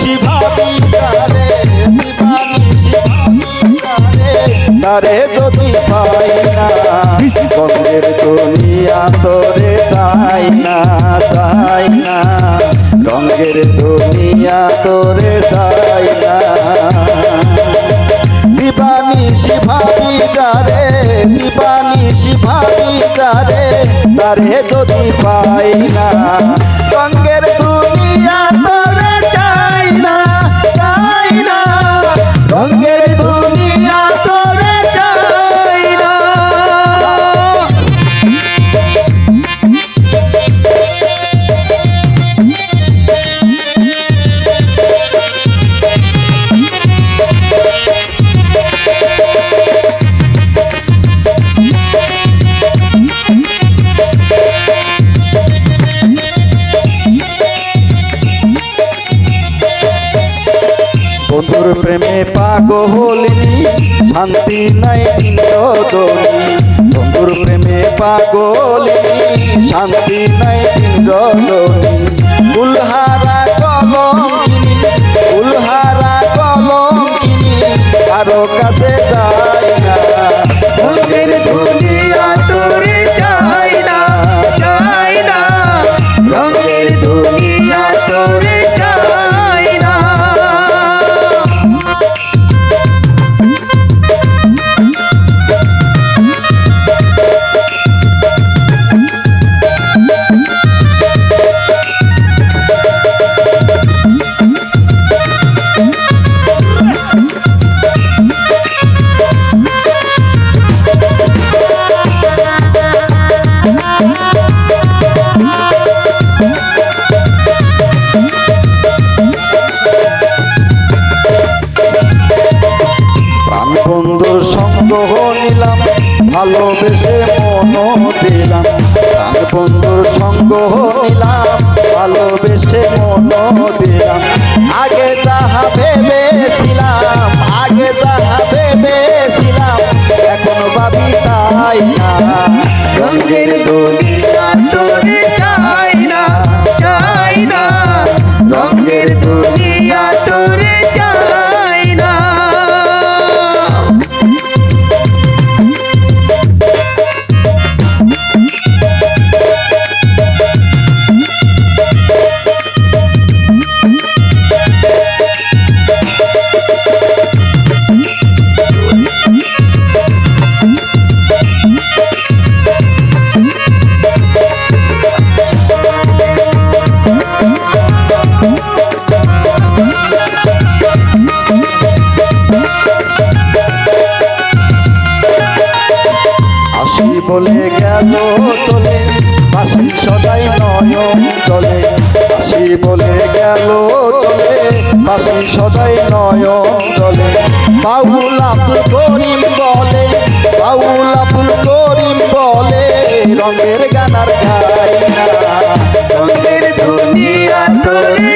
দিবানিশি ভাবি তারে, দিবানিশি ভাবি তারে, তারে যদি পাই না রঙের দুনিয়া তোরে চাই না, চাই না রঙের দুনিয়া তোরে চাই না। দিবানিশি ভাবি যারে, দিবানিশি ভাবি যারে, তারে যদি পাই না রঙের দুনিয়া তোরে চাই না, চাই না রঙের দুনিয়া তোরে চাই না। বন্ধুর প্রেমে পাগলিনী শান্তি নাই দিন রজনী, বন্ধুর প্রেমে পাগলিনী শান্তি নাই দিন রজনী। ফুলহারা কলঙ্কিনী, ফুলহারা কলঙ্কিনী কারো কাছে যায় না রঙের দুনিয়া তোরে চাই না, চাই না রঙের দুনিয়া তোরে চাই না। বন্ধুর সঙ্গ নিলাম ভালোবেসে মন দিলাম, প্রাণ বন্ধুর সঙ্গ নিলাম ভালোবেসে মন দিলাম। আগে যাহা ভেবেছিলাম, আগে যাহা ভেবেছিলাম এখন ভাবি তাই না রঙের দুনিয়া তোরে চাই না, চাই না রঙের দুনিয়া তোরে চাই না। বলে গেল চলে বাসি সদাই নয়ন চলে, বাসি বলে গেল চলে বাসি সদাই নয়ন চলে। বাউল আব্দুল করিম বলে, বাউল আব্দুল করিম বলে রঙের গানার গাই না রঙের দুনিয়া তোরে